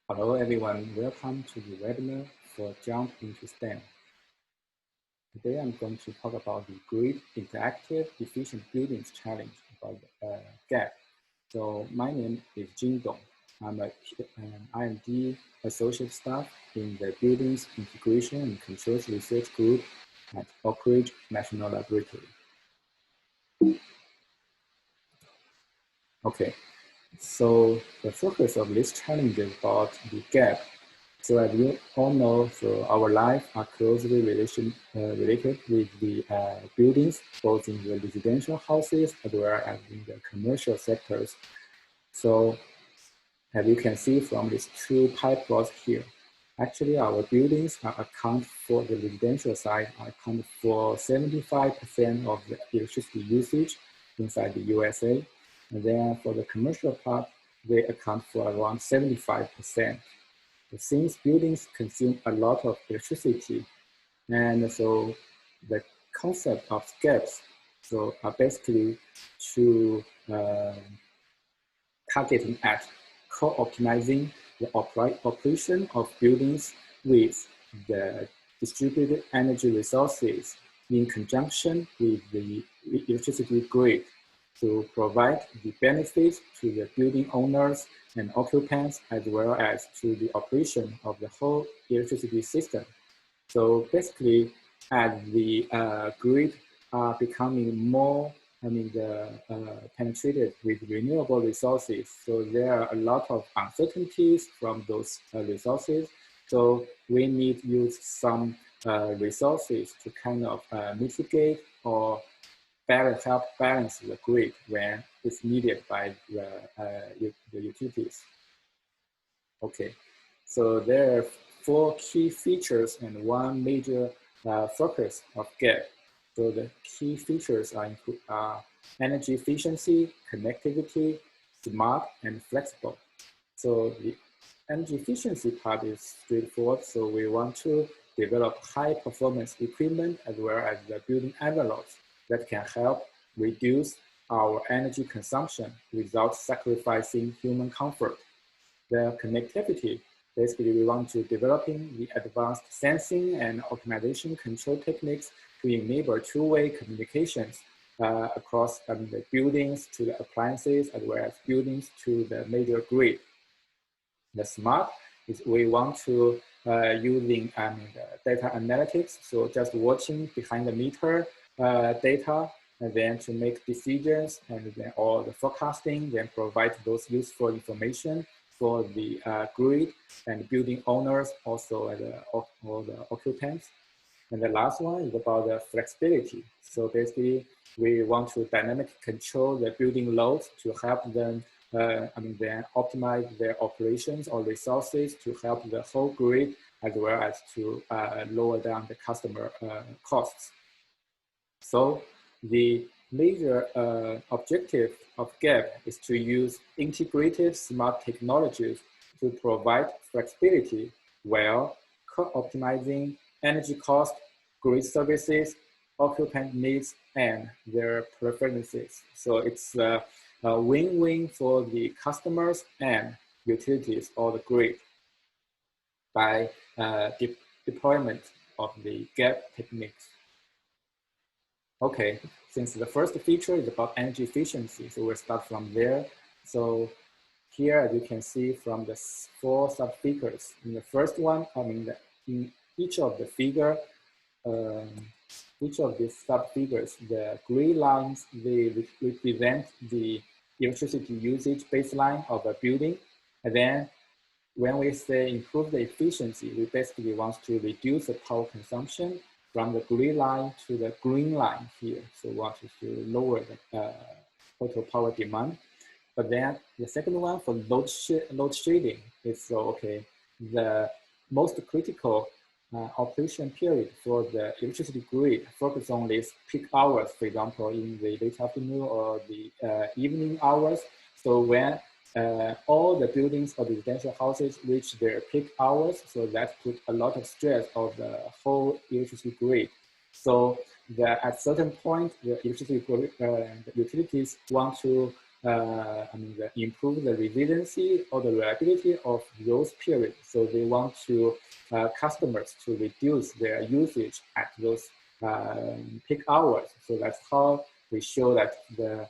Hello everyone, welcome to the webinar for Jump into STEM. Today I'm going to talk about the Great Interactive Efficient Buildings Challenge about GEB. So my name is Jin Dong. I'm an R&D associate staff in the Buildings Integration and Controls Research Group at Oak Ridge National Laboratory. Okay, so the focus of this challenge is about the GEB. So as you all know, so our lives are closely related with the buildings, both in the residential houses as well as in the commercial sectors. So as you can see from these two pie plots here, actually our buildings account for the residential side, account for 75% of the electricity usage inside the USA. And then for the commercial part, they account for around 75%. Since buildings consume a lot of electricity, and so the concept of GEBS are basically to targeting at co-optimizing the operation of buildings with the distributed energy resources in conjunction with the electricity grid to provide the benefits to the building owners and occupants, as well as to the operation of the whole electricity system. So basically, as the grid are becoming more, penetrated with renewable resources, so there are a lot of uncertainties from those resources. So we need to use some resources to kind of mitigate or help balance the grid when it's needed by the utilities. Okay, so there are 4 key features and 1 major focus of GEB. So the key features are energy efficiency, connectivity, smart, and flexible. So the energy efficiency part is straightforward. So we want to develop high performance equipment as well as the building envelopes that can help reduce our energy consumption without sacrificing human comfort. The connectivity, basically we want to developing the advanced sensing and optimization control techniques to enable two-way communications across the buildings to the appliances as well as buildings to the major grid. The smart is we want to using data analytics, so just watching behind the meter data, and then to make decisions, and then all the forecasting, then provide those useful information for the grid and building owners, also all the occupants. And the last one is about the flexibility. So basically, we want to dynamically control the building loads to help them then optimize their operations or resources to help the whole grid, as well as to lower down the customer costs. So the major objective of GEB is to use integrated smart technologies to provide flexibility while optimizing energy cost, grid services, occupant needs, and their preferences. So it's a win-win for the customers and utilities or the grid by deployment of the GEB techniques. Okay, since the first feature is about energy efficiency, so we'll start from there. So here, as you can see from the 4 sub-figures, in the first one, in each of the figure, each of these sub-figures, the gray lines, they represent the electricity usage baseline of a building. And then when we say improve the efficiency, we basically want to reduce the power consumption from the gray line to the green line here. So we want to lower the total power demand. But then the second one for load shedding is okay. The most critical operation period for the electricity grid focus on these peak hours, for example, in the late afternoon or the evening hours. So when all the buildings or residential houses reach their peak hours, so that puts a lot of stress on the whole electricity grid. So at certain point, the electricity grid, the utilities want to improve the resiliency or the reliability of those periods. So they want to customers to reduce their usage at those peak hours. So that's how we show that the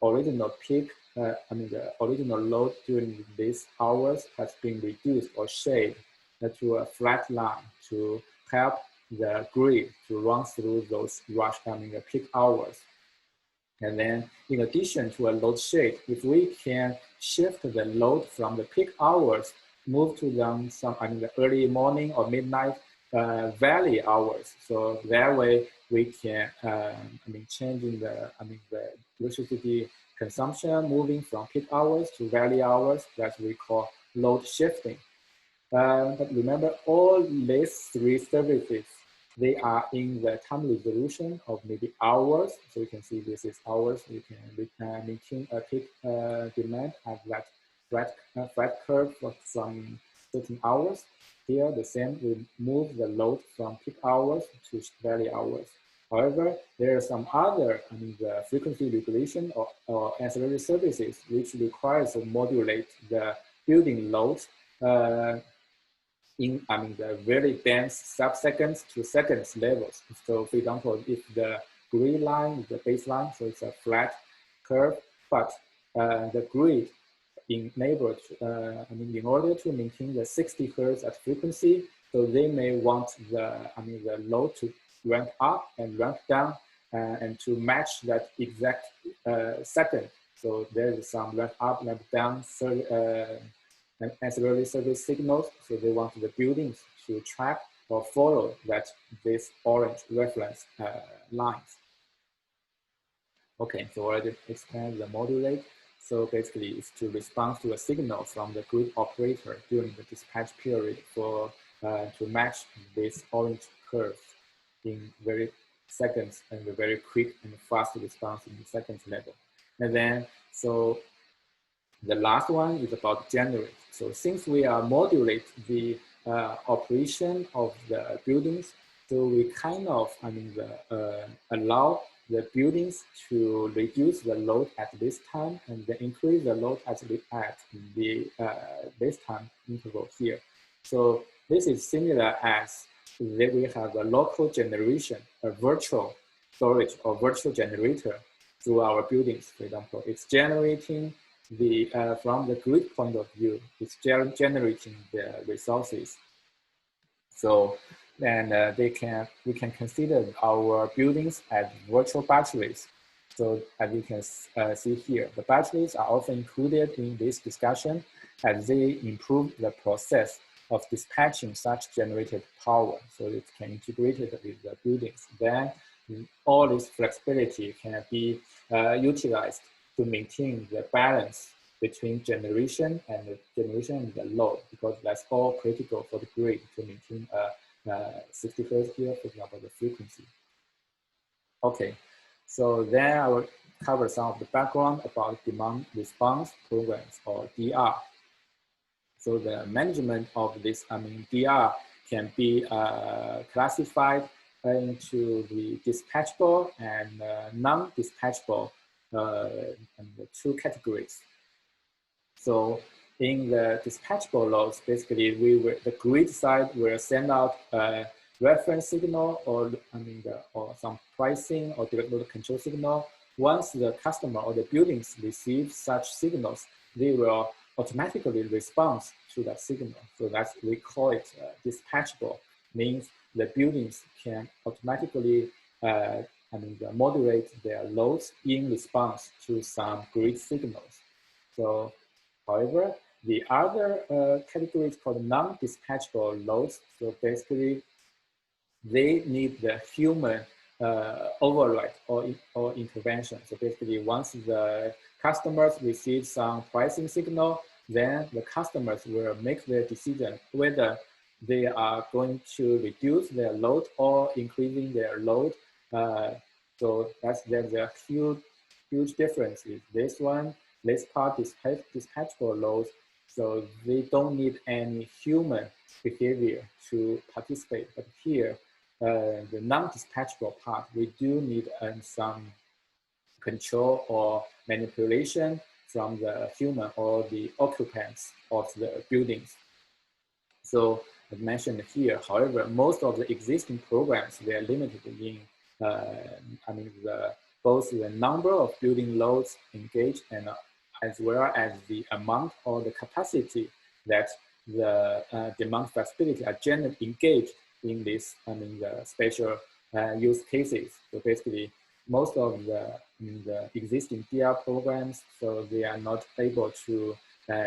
original peak, the original load during these hours has been reduced or shaped to a flat line to help the grid to run through those peak hours. And then in addition to a load shade, if we can shift the load from the peak hours, move to them the early morning or midnight valley hours. So that way we can, changing the electricity consumption, moving from peak hours to valley hours, that we call load shifting. But remember, all these three services, they are in the time resolution of maybe hours. So you can see this is hours. You can maintain a peak demand at that flat curve for some certain hours. Here, the same, we move the load from peak hours to valley hours. However, there are some other, the frequency regulation or ancillary services which requires to modulate the building load in the very dense sub-seconds to seconds levels. So for example, if the grid line is the baseline, so it's a flat curve, but the grid enabled, in order to maintain the 60 Hertz at frequency, so they may want the load to ramp up and ramp down and to match that exact second. So there's some ramp up, ramp down, and ancillary service signals. So they want the buildings to track or follow this orange reference lines. Okay, so already explained the modulate. So basically it's to respond to a signal from the grid operator during the dispatch period to match this orange curve in very seconds and a very quick and fast response in the seconds level. And then, so the last one is about generate. So since we are modulate the operation of the buildings, so we kind of allow the buildings to reduce the load at this time and then increase the load at the this time interval here. So this is similar as that we have a local generation, a virtual storage or virtual generator through our buildings. For example, it's generating from the grid point of view, it's generating the resources. So then we can consider our buildings as virtual batteries. So as you can see here, the batteries are often included in this discussion as they improve the process of dispatching such generated power. So it can integrate it with the buildings. Then all this flexibility can be utilized to maintain the balance between generation and the load, because that's all critical for the grid to maintain 60 Hertz here, for example, the frequency. Okay, so then I will cover some of the background about demand response programs or DR. So the management of this, DR can be classified into the dispatchable and non-dispatchable and the two categories. So in the dispatchable loads, basically the grid side will send out a reference signal or or some pricing or direct load control signal. Once the customer or the buildings receive such signals, they will automatically respond to that signal. So that's, we call it dispatchable, means the buildings can automatically moderate their loads in response to some grid signals. So, however, the other category is called non-dispatchable loads. So basically, they need the human override or intervention. So basically, once the customers receive some pricing signal, then the customers will make their decision whether they are going to reduce their load or increasing their load. So there's a huge difference. This part is dispatchable loads, so they don't need any human behavior to participate. But here, the non-dispatchable part, we do need some control or manipulation from the human or the occupants of the buildings. So as mentioned here, however, most of the existing programs, they are limited in, both the number of building loads engaged and as well as the amount or the capacity that the demand flexibility are generally engaged in this, the special use cases. So basically, most of the existing DR programs, so they are not able to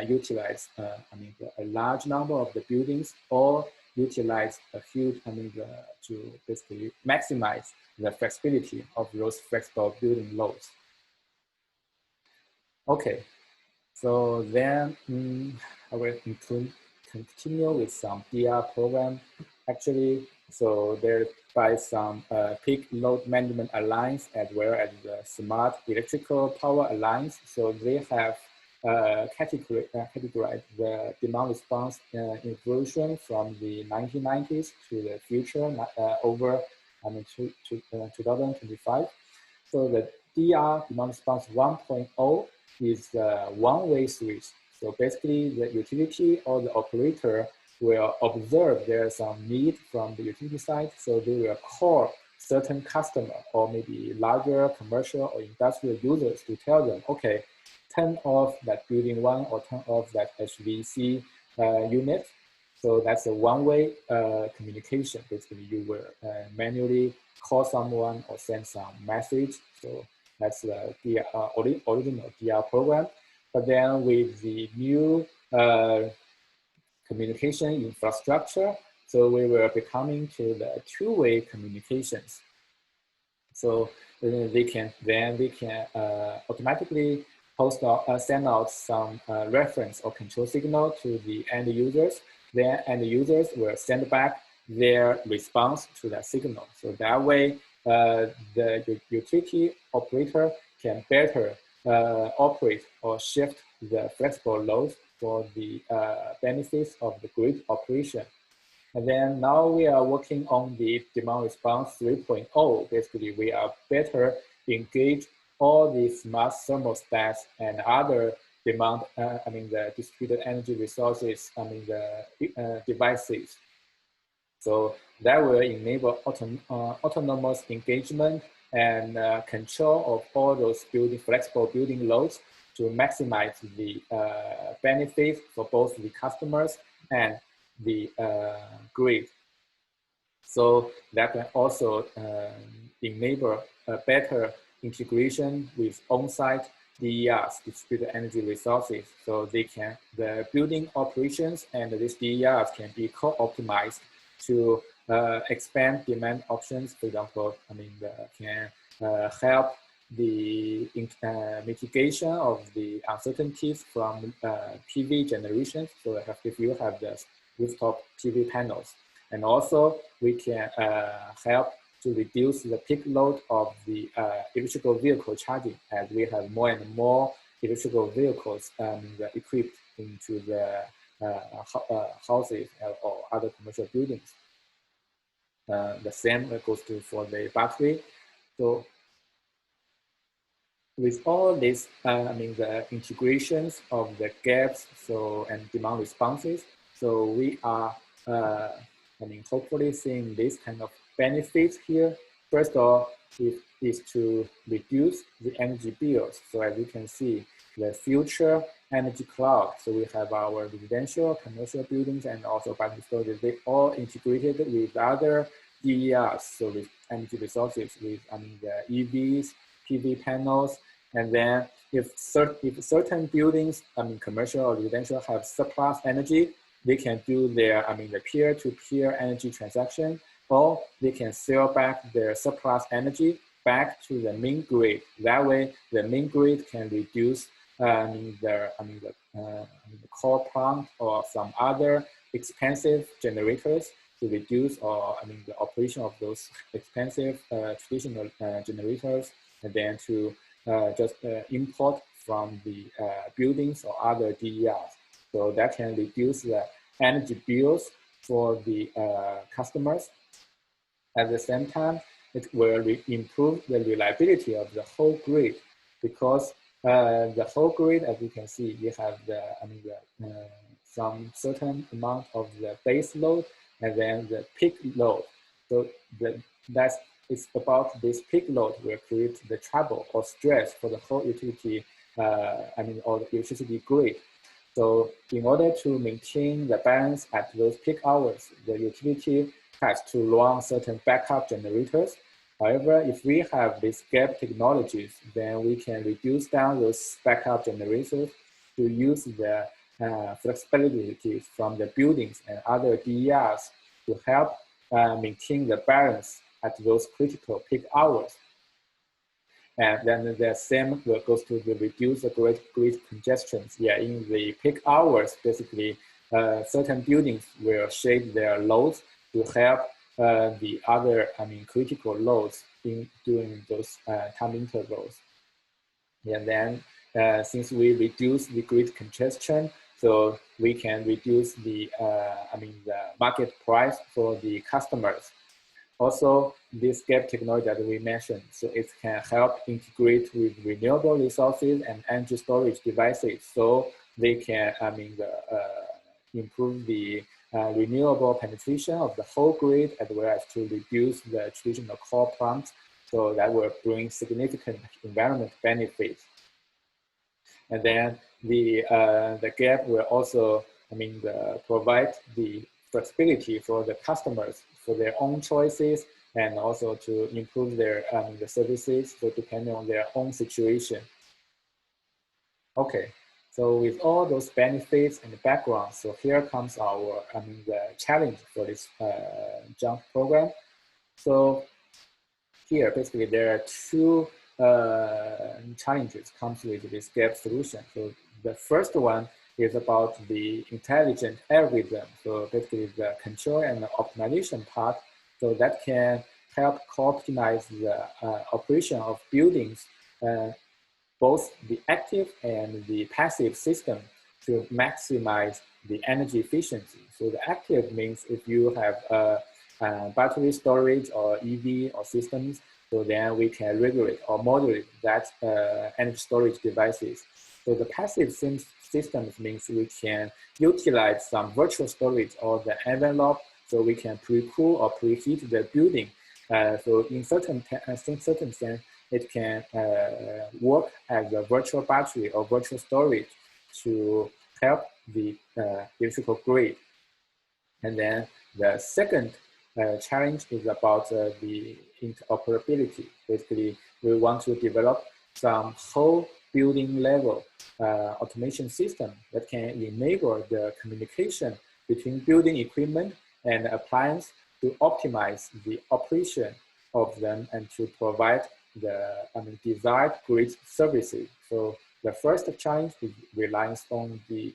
utilize, a large number of the buildings or utilize a huge, to basically maximize the flexibility of those flexible building loads. Okay, so then I will continue with some DR program. Actually, so there's by some Peak Load Management Alliance as well as the Smart Electrical Power Alliance. So they have categorized the demand response evolution from the 1990s to the future over 2025. So the DR demand response 1.0 is the one-way switch. So basically, the utility or the operator will observe there's some need from the utility side, so they will call certain customer or maybe larger commercial or industrial users to tell them, okay, turn off that building one or turn off that HVC unit. So that's a one-way communication. Basically, you will manually call someone or send some message. So that's the original DR program. But then with the new communication infrastructure, so we were becoming to the two-way communications. So they can automatically send out some reference or control signal to the end users. Then end users will send back their response to that signal. So that way, the utility operator can better operate or shift the flexible load for the benefits of the grid operation. And then now we are working on the demand response 3.0. Basically, we are better engage all the smart thermostats and other demand, the distributed energy resources, the devices. So that will enable autonomous engagement and control of all those flexible building loads to maximize the benefit for both the customers and the grid. So that can also enable a better integration with on-site DERs, distributed energy resources. So the building operations and these DERs can be co-optimized to expand demand options. For example, can help the mitigation of the uncertainties from PV generation. So if you have the rooftop PV panels, and also we can help to reduce the peak load of the electrical vehicle charging, as we have more and more electrical vehicles equipped into the houses or other commercial buildings. The same goes to for the battery. So with all this, the integrations of the GEBS, and demand responses, so we are, hopefully seeing this kind of benefits here. First of all, it is to reduce the energy bills. So as you can see, the future energy cloud. So we have our residential, commercial buildings, and also battery storage. They all integrated with other DERs, so with energy resources, with the EVs, PV panels, and then if certain buildings, commercial or residential, have surplus energy, they can do their, the peer-to-peer energy transaction, or they can sell back their surplus energy back to the main grid. That way, the main grid can reduce the coal plant or some other expensive generators to reduce the operation of those expensive traditional generators, and then to just import from the buildings or other DERs. So that can reduce the energy bills for the customers. At the same time, it will improve the reliability of the whole grid, because the whole grid, as you can see, you have some certain amount of the base load and then the peak load. So that's it's about this peak load will create the trouble or stress for the whole utility, or the electricity grid. So in order to maintain the balance at those peak hours, the utility has to run certain backup generators. However, if we have these GEB technologies, then we can reduce down those backup generators to use the flexibility from the buildings and other DERs to help maintain the balance at those critical peak hours. And then the same goes to the reduce the grid congestions. Yeah, in the peak hours, basically, certain buildings will shade their loads to help the other, critical loads during those time intervals. And then, since we reduce the grid congestion, so we can reduce the, the market price for the customers. Also, this GEB technology that we mentioned, so it can help integrate with renewable resources and energy storage devices, so they can, improve the renewable penetration of the whole grid, as well as to reduce the traditional coal plants. So that will bring significant environment benefits. And then the GEB will also, provide the flexibility for the customers for their own choices, and also to improve their the services, so depending on their own situation. Okay, so with all those benefits and the background, so here comes our the challenge for this JUMP program. So here, basically, there are two challenges comes with this GEB solution. So the first one is about the intelligent algorithm. So basically the control and the optimization part. So that can help co-optimize the operation of buildings, both the active and the passive system, to maximize the energy efficiency. So the active means if you have battery storage or EV or systems, so then we can regulate or moderate that energy storage devices. So the passive systems means we can utilize some virtual storage or the envelope, so we can pre-cool or preheat the building. So in certain sense, it can work as a virtual battery or virtual storage to help the electrical grid. And then the second challenge is about the interoperability. Basically, we want to develop some whole building level automation system that can enable the communication between building equipment and appliance to optimize the operation of them and to provide the desired grid services. So the first challenge is reliance on the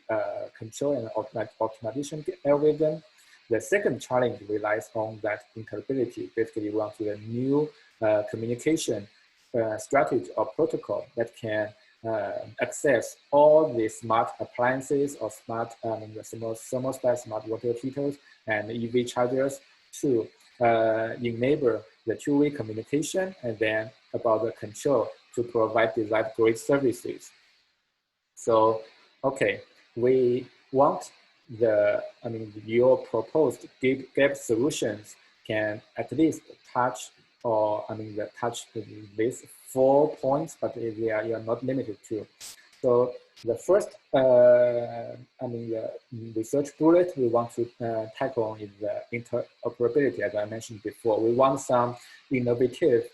control and optimization algorithm. The second challenge relies on that interoperability. Basically, we want to a new communication strategy or protocol that can access all the smart appliances or smart thermostat, smart water heaters, and EV chargers to enable the two-way communication, and then about the control to provide desired grid services. So, okay, we want your proposed GEB solutions can at least touch or touch these 4 points, but they are not limited to. So the first, the research bullet we want to tackle is the interoperability, as I mentioned before. We want some innovative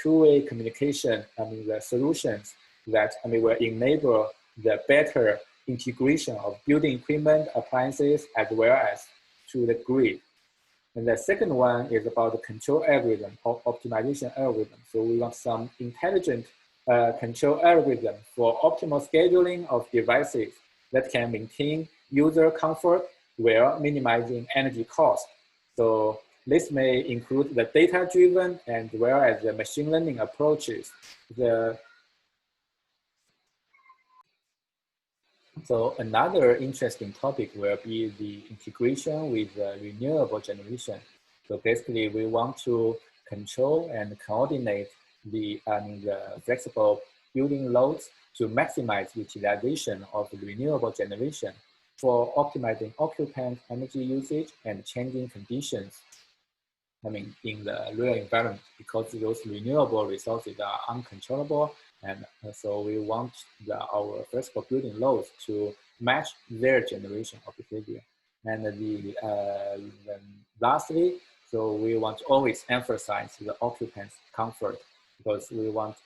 two-way communication, the solutions that will enable the better integration of building equipment, appliances, as well as to the grid. And the second one is about the control algorithm or optimization algorithm. So we want some intelligent control algorithm for optimal scheduling of devices that can maintain user comfort while minimizing energy cost. So this may include the data-driven and well as the machine learning approaches. So another interesting topic will be the integration with renewable generation. So basically, we want to control and coordinate the flexible building loads to maximize utilization of renewable generation for optimizing occupant energy usage and changing conditions, I mean, in the real environment, because those renewable resources are uncontrollable, and so we want our flexible building loads to match their generation of behavior. And lastly, so we want to always emphasize the occupant's comfort, because we want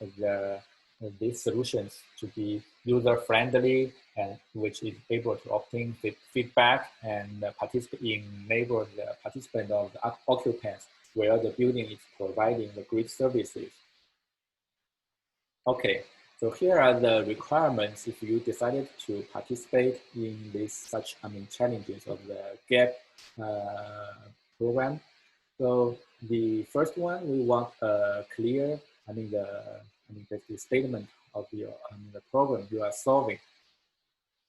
these solutions to be user-friendly and which is able to obtain feedback and enable the participant of the occupants where the building is providing the grid services. Okay, so here are the requirements if you decided to participate in this challenges of the GEB program. So the first one, we want a clear, the statement of your the problem you are solving.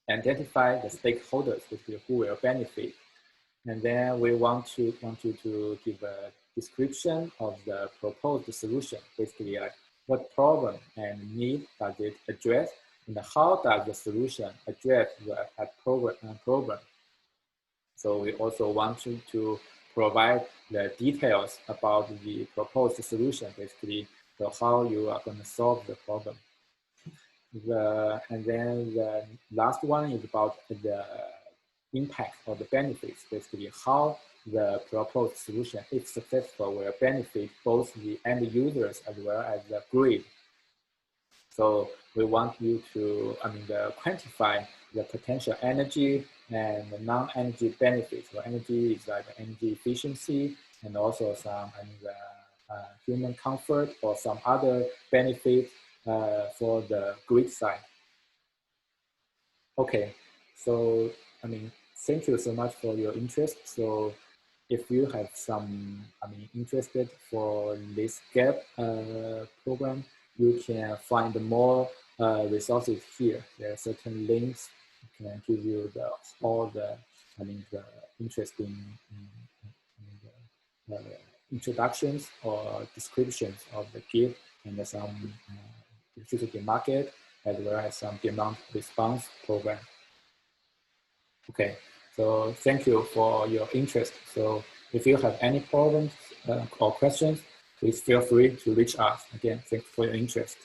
Identify the stakeholders who will benefit, and then we want you to give a description of the proposed solution, basically like what problem and need does it address, and how does the solution address that problem. So we also want you to provide the details about the proposed solution, basically, so how you are going to solve the problem. And then the last one is about the impact or the benefits, basically how the proposed solution, if successful, will benefit both the end users as well as the grid. So we want you to quantify the potential energy and the non-energy benefits. So energy is like energy efficiency, and also some human comfort or some other benefits for the grid side. Okay, so thank you so much for your interest. So if you have some interested for this GEB program, you can find more resources here. There are certain links can give you all the interesting introductions or descriptions of the GEB and some electricity market, as well as some demand response program. Okay, so thank you for your interest. So if you have any problems or questions, please feel free to reach us. Again, thanks for your interest.